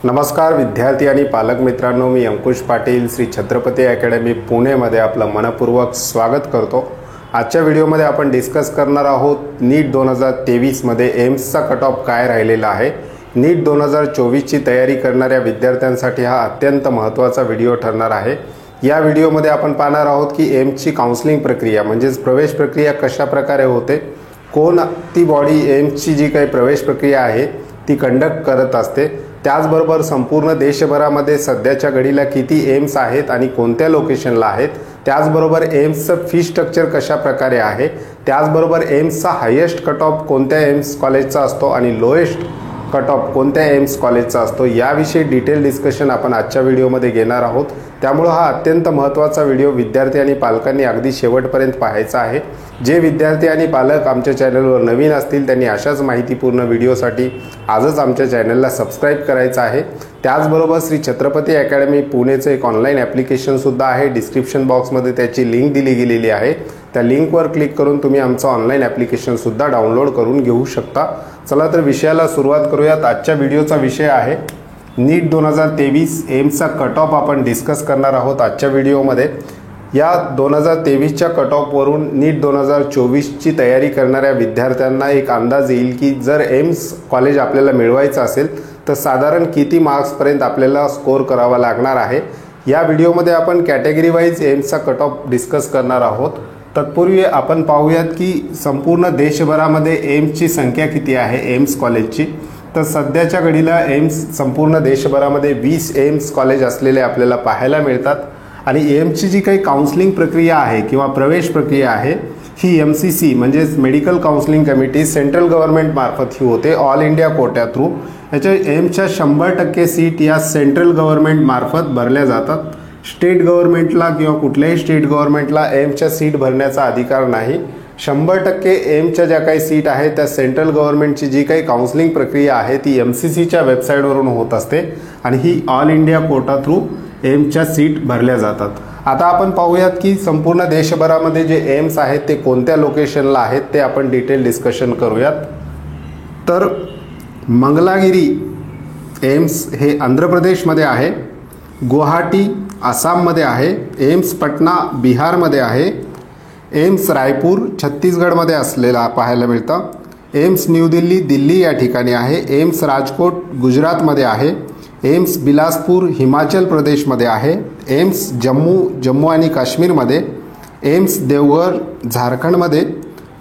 नमस्कार विद्यार्थी आणि पालक मित्रांनो, मी अंकुश पाटील श्री छत्रपती अकॅडमी पुणेमध्ये आपलं मनपूर्वक स्वागत करतो। आजच्या व्हिडिओमध्ये आपण डिस्कस करणार आहोत नीट 2023 मध्ये एम्सचा कट ऑफ काय राहिलेला आहे। नीट 2024 ची तयारी करणाऱ्या विद्यार्थ्यांसाठी हा अत्यंत महत्त्वाचा व्हिडिओ ठरणार आहे। या व्हिडिओमध्ये आपण पाहणार आहोत की एम्सची काउन्सिलिंग प्रक्रिया म्हणजे प्रवेश प्रक्रिया कशा प्रकारे होते, कोण ती बॉडी एम्सची जी काही प्रवेश प्रक्रिया आहे ती कंडक्ट करत असते, त्याचबरोबर संपूर्ण देशभरामध्ये सध्याच्या घडीला किती एम्स आहेत आणि कोणत्या लोकेशनला आहेत, त्याचबरोबर एम्सचं फी स्ट्रक्चर कशा प्रकारे आहे, त्याचबरोबर एम्सचा हायेस्ट कट ऑफ कोणत्या एम्स कॉलेजचा असतो आणि लोएस्ट कट ऑफ कोणत्या एम्स कॉलेजचा असतो याविषयी डिटेल डिस्कशन आपण आजच्या व्हिडिओमध्ये घेणार आहोत। त्यामुळे हा अत्यंत महत्त्वाचा व्हिडिओ विद्यार्थी आणि पालकांनी अगदी शेवटपर्यंत पाहायचा आहे। जे विद्यार्थी आणि पालक आमच्या चॅनलवर नवीन असतील त्यांनी अशाच माहितीपूर्ण व्हिडिओसाठी आजच आमच्या चॅनलला सबस्क्राइब करायचं आहे। त्याचबरोबर श्री छत्रपती अकॅडमी पुणेचं एक ऑनलाईन ॲप्लिकेशन सुद्धा आहे, डिस्क्रिप्शन बॉक्समध्ये त्याची लिंक दिली गेलेली आहे। त्या लिंकवर क्लिक करून तुम्ही आमचं ऑनलाईन ॲप्लिकेशन सुद्धा डाउनलोड करून घेऊ शकता। चला तर विषयाला सुरुवात करूयात। आजच्या व्हिडिओचा विषय आहे नीट 2023 एम्सचा कट ऑफ आपण डिस्कस करणार आहोत आजच्या व्हिडिओमध्ये। या 2023च्या कट ऑफवरून नीट 2024 ची तयारी करणाऱ्या विद्यार्थ्यांना एक अंदाज येईल की जर एम्स कॉलेज आपल्याला मिळवायचं असेल तर साधारण किती मार्क्सपर्यंत आपल्याला स्कोर करावा लागणार आहे। या व्हिडिओमध्ये आपण कॅटेगरी वाईज एम्सचा कट ऑफ डिस्कस करणार आहोत। तत्पूर्वी आपण पाहूयात की संपूर्ण देशभरामध्ये एम्सची संख्या किती आहे एम्स कॉलेजची। तर सध्याच्या घडीला एम्स संपूर्ण देशभरामध्ये 20 एम्स कॉलेज असलेले आपल्याला पाहायला मिळतात आणि एम्सची जी काही काउन्सिलिंग प्रक्रिया आहे किंवा प्रवेश प्रक्रिया आहे ही MCC म्हणजेच medical counselling committee central government मार्फत ही होते, ऑल इंडिया कोट्या थ्रू। याच्या एम्सच्या 100% सीट या सेंट्रल गव्हर्नमेंट मार्फत भरल्या जातात। स्टेट गव्हर्नमेंटला किंवा कुठल्याही स्टेट गव्हर्नमेंटला एम्सच्या सीट भरण्याचा अधिकार नाही। 100% एम्सच्या ज्या काही सीट आहेत त्या सेंट्रल गव्हर्नमेंटची जी काही काउन्सिलिंग प्रक्रिया आहे ती MCCच्या वेबसाईटवरून होत असते आणि ही ऑल इंडिया कोटा थ्रू एम्सच्या सीट भरल्या जातात। आता आपण पाहूयात की संपूर्ण देशभरामध्ये जे एम्स आहेत ते कोणत्या लोकेशनला आहेत ते आपण डिटेल डिस्कशन करूयात। तर मंगलागिरी एम्स हे आंध्र प्रदेशमध्ये आहे, गुवाहाटी आसाममध्ये आहे, एम्स पटना बिहारमध्ये आहे, एम्स रायपूर छत्तीसगडमध्ये असलेला पाहायला मिळतं, एम्स न्यू दिल्ली दिल्ली या ठिकाणी आहे, एम्स राजकोट गुजरातमध्ये आहे, एम्स बिलासपूर हिमाचल प्रदेशमध्ये आहे, एम्स जम्मू आणि काश्मीरमध्ये, एम्स देवघर झारखंडमध्ये,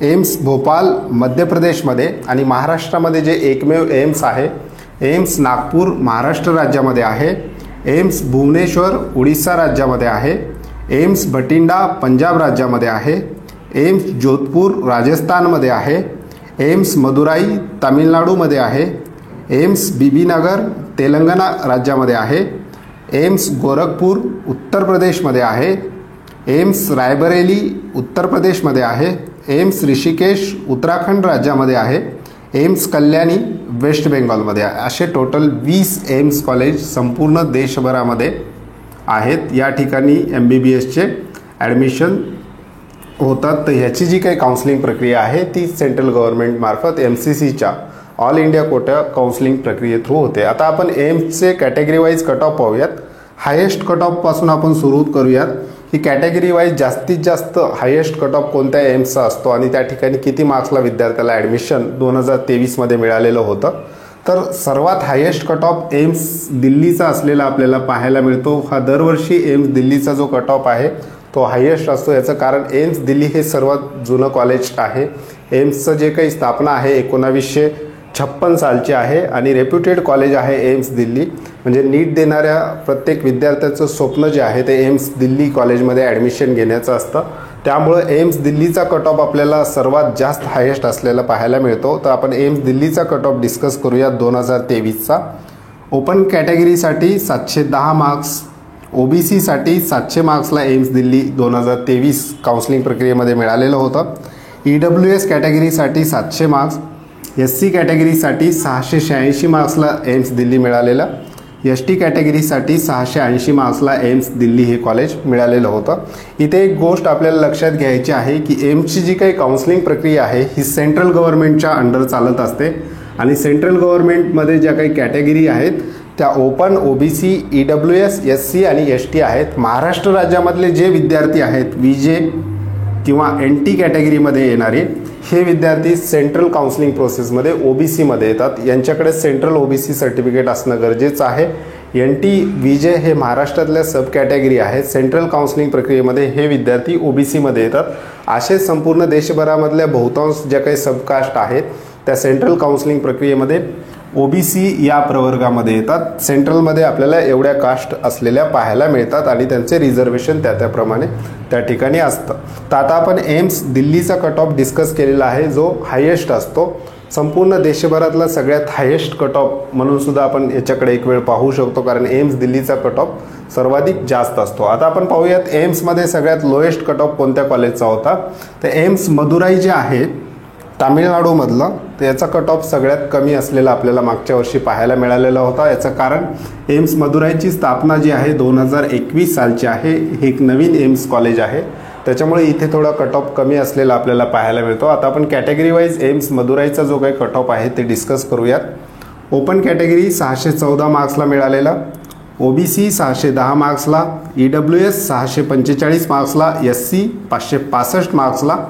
एम्स भोपाल मध्य प्रदेशमध्ये आणि महाराष्ट्रामध्ये जे एकमेव एम्स आहे एम्स नागपूर महाराष्ट्र राज्यामध्ये आहे, एम्स भुवनेश्वर उडीसा राज्यामध्ये आहे, एम्स भटिंडा पंजाब राज्यामध्ये आहे, एम्स जोधपूर राजस्थानमध्ये आहे, एम्स मदुराई तामिळनाडूमध्ये आहे, एम्स बीबीनगर तेलंगणा राज्यामध्ये आहे, एम्स गोरखपूर उत्तर प्रदेशमध्ये आहे, एम्स रायबरेली उत्तर प्रदेशमध्ये आहे, एम्स ऋषिकेश उत्तराखंड राज्यामध्ये आहे, एम्स कल्याणी वेस्ट बेंगॉलमध्ये आहे। असे टोटल 20 एम्स कॉलेज संपूर्ण देशभरामध्ये आहेत। या ठिकाणी MBBSचे ॲडमिशन होतात। तर ह्याची जी काही काउन्सिलिंग प्रक्रिया आहे ती सेंट्रल गव्हर्नमेंट मार्फत MCCच्या ऑल इंडिया कोटा काउन्सिलिंग प्रक्रिये थ्रू होते। आता आपण एम्सचे कॅटेगरी वाईज कट ऑफ पाहूयात। हायेस्ट कट ऑफपासून आपण सुरू करूयात ही कॅटेगरी वाईज जास्तीत जास्त हायेस्ट कट ऑफ कोणत्या एम्सचा असतो आणि त्या ठिकाणी किती मार्क्सला विद्यार्थ्याला ॲडमिशन 2023 मध्ये मिळालेलं होतं। तर सर्वात हायेस्ट कट ऑफ एम्स दिल्लीचा असलेला आपल्याला पाहायला मिळतो। हा दरवर्षी एम्स दिल्लीचा जो कट ऑफ आहे तो हायेस्ट असतो। याचं कारण एम्स दिल्ली हे सर्वात जुनं कॉलेज आहे। एम्सचं जे काही स्थापना आहे 1956 सालची आहे आणि रेप्युटेड कॉलेज आहे एम्स दिल्ली। म्हणजे नीट देणाऱ्या प्रत्येक विद्यार्थ्याचं स्वप्न जे आहे ते एम्स दिल्ली कॉलेजमध्ये ॲडमिशन घेण्याचं असतं। त्यामुळे एम्स दिल्लीचा कट ऑफ आपल्याला सर्वात जास्त हायेस्ट असलेला पाहायला मिळतो। तर आपण एम्स दिल्लीचा कट ऑफ डिस्कस करूया 2023चा। ओपन कॅटेगरीसाठी 710 मार्क्स, OBC साठी 700 मार्क्सला एम्स दिल्ली 2023 काउन्सिलिंग प्रक्रियेमध्ये मिळालेलं होतं। EWS कॅटेगरीसाठी 700 मार्क्स, SC कॅटेगरीसाठी 686 मार्क्सला एम्स दिल्ली मिळालेला, ST कॅटेगरीसाठी 680 मार्क्सला एम्स दिल्ली हे कॉलेज मिळालेलं होतं। इथे एक गोष्ट आपल्याला लक्षात घ्यायची आहे की एम्सची जी काही काउन्सिलिंग प्रक्रिया आहे ही सेंट्रल गव्हर्नमेंटच्या अंडर चालत असते आणि सेंट्रल गव्हर्नमेंटमध्ये ज्या काही कॅटेगरी आहेत त्या ओपन, OBC, EWS, SC आणि ST आहेत. महाराष्ट्र राज्यामधले जे विद्यार्थी आहेत VJ किंवा NT कॅटेगरीमध्ये येणारे हे विद्यार्थी सेंट्रल काउन्सिलिंग प्रोसेसमध्ये OBC मध्ये येतात. यांच्याकडे सेंट्रल OBC सर्टिफिकेट असणं गरजेचं आहे. NT, VJ हे महाराष्ट्रातल्या सब कॅटेगरी आहेत. सेंट्रल काउन्सिलिंग प्रक्रियेमध्ये हे विद्यार्थी OBC मध्ये येतात. असे संपूर्ण देशभरामधल्या बहुतांश ज्या काही सबकास्ट आहेत त्या सेंट्रल काउन्सिलिंग प्रक्रियेमध्ये OBC या प्रवर्गामध्ये येतात. सेंट्रलमध्ये आपल्याला एवढ्या कास्ट असलेल्या पाहायला मिळतात आणि त्यांचे रिझर्वेशन त्याप्रमाणे त्या ठिकाणी असतं. तर आता आपण एम्स दिल्लीचा कट ऑफ डिस्कस केलेला आहे जो हायेस्ट असतो. संपूर्ण देशभरातला सगळ्यात हायेस्ट कट ऑफ म्हणून सुद्धा आपण याच्याकडे एक वेळ पाहू शकतो, कारण एम्स दिल्लीचा कट ऑफ सर्वाधिक जास्त असतो. आता आपण पाहूयात एम्समध्ये सगळ्यात लोएस्ट कट ऑफ कोणत्या कॉलेजचा होता. तर एम्स मदुराई जे आहे तामिळनाडूमधलं, तर याचा कट ऑफ सगळ्यात कमी असलेला आपल्याला मागच्या वर्षी पाहायला मिळालेला होता. याचं कारण एम्स मदुराईची स्थापना जी आहे 2021 सालची आहे. हे एक नवीन एम्स कॉलेज आहे, त्याच्यामुळे इथे थोडा कट ऑफ कमी असलेला आपल्याला पाहायला मिळतो. आता आपण कॅटेगरी वाईज एम्स मदुराईचा जो काही कट ऑफ आहे ते डिस्कस करूयात. ओपन कॅटेगरी 614 मार्क्सला मिळालेला, OBC 610 मार्क्सला, EWS 645 मार्क्सला, SC 565 मार्क्सला,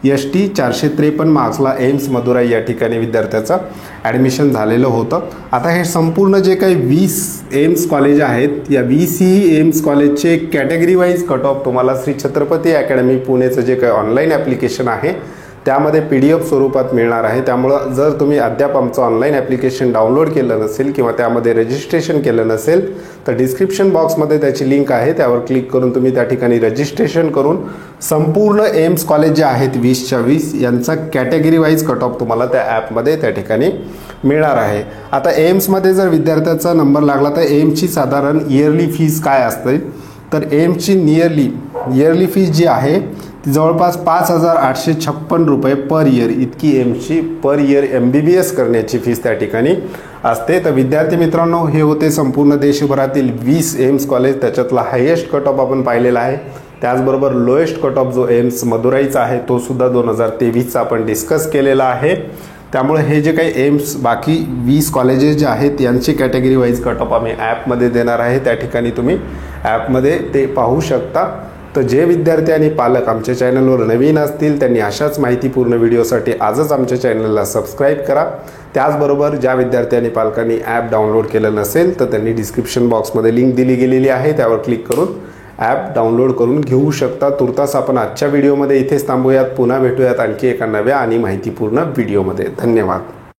ST 453 मार्क्सला एम्स मदुराई या ठिकाणी विद्यार्थ्याचं ॲडमिशन झालेलं होतं. आता हे संपूर्ण जे काही 20 एम्स कॉलेज आहेत या 20ही एम्स कॉलेजचे कॅटेगरी वाईज कट ऑफ तुम्हाला श्री छत्रपती अकॅडमी पुणेचं जे काही ऑनलाईन ॲप्लिकेशन आहे त्यामध्ये PDF स्वरूपात मिळणार आहे. त्यामुळं जर तुम्ही अद्याप आमचं ऑनलाईन ॲप्लिकेशन डाउनलोड केलं नसेल किंवा त्यामध्ये रजिस्ट्रेशन केलं नसेल तर डिस्क्रिप्शन बॉक्समध्ये त्याची लिंक आहे, त्यावर क्लिक करून तुम्ही त्या ठिकाणी रजिस्ट्रेशन करून संपूर्ण एम्स कॉलेज जे आहेत 20च्या 20 यांचा कॅटेगरी वाईज कट ऑफ तुम्हाला त्या ॲपमध्ये त्या ठिकाणी मिळणार आहे. आता एम्समध्ये जर विद्यार्थ्याचा नंबर लागला तर एम्सची साधारण इयरली फीज काय असते, तर एम्सची इयरली फीज जी आहे ती जवळपास 5,856 रुपये पर इयर इतकी एम्सची पर इयर MBBS करण्याची फीस त्या ठिकाणी असते. तर विद्यार्थी मित्रांनो, हे होते संपूर्ण देशभरातील 20 एम्स कॉलेज, त्याच्यातला हायेस्ट कट ऑफ आपण पाहिलेला आहे. त्याचबरोबर लोएस्ट कट ऑफ जो एम्स मदुराईचा आहे तो सुद्धा 2023चा आपण डिस्कस केलेला आहे. त्यामुळे हे जे काही एम्स बाकी 20 कॉलेजेस जे आहेत यांची कॅटेगरी वाईज कट ऑफ आम्ही ॲपमध्ये देणार आहे, त्या ठिकाणी तुम्ही ॲपमध्ये ते पाहू शकता. तर जे विद्यार्थी आणि पालक आमच्या चॅनलवर नवीन असतील त्यांनी अशाच माहितीपूर्ण व्हिडिओसाठी आजच आमच्या चॅनलला सबस्क्राईब करा. त्याचबरोबर ज्या विद्यार्थी आणि पालकांनी ॲप डाउनलोड केलं नसेल तर त्यांनी डिस्क्रिप्शन बॉक्समध्ये लिंक दिली गेलेली आहे, त्यावर क्लिक करून ॲप डाउनलोड करून घेऊ शकता. तुर्तास आपण आजच्या व्हिडिओमध्ये इथेच थांबूयात. पुन्हा भेटूयात आणखी एका नव्या आणि माहितीपूर्ण व्हिडिओमध्ये. धन्यवाद.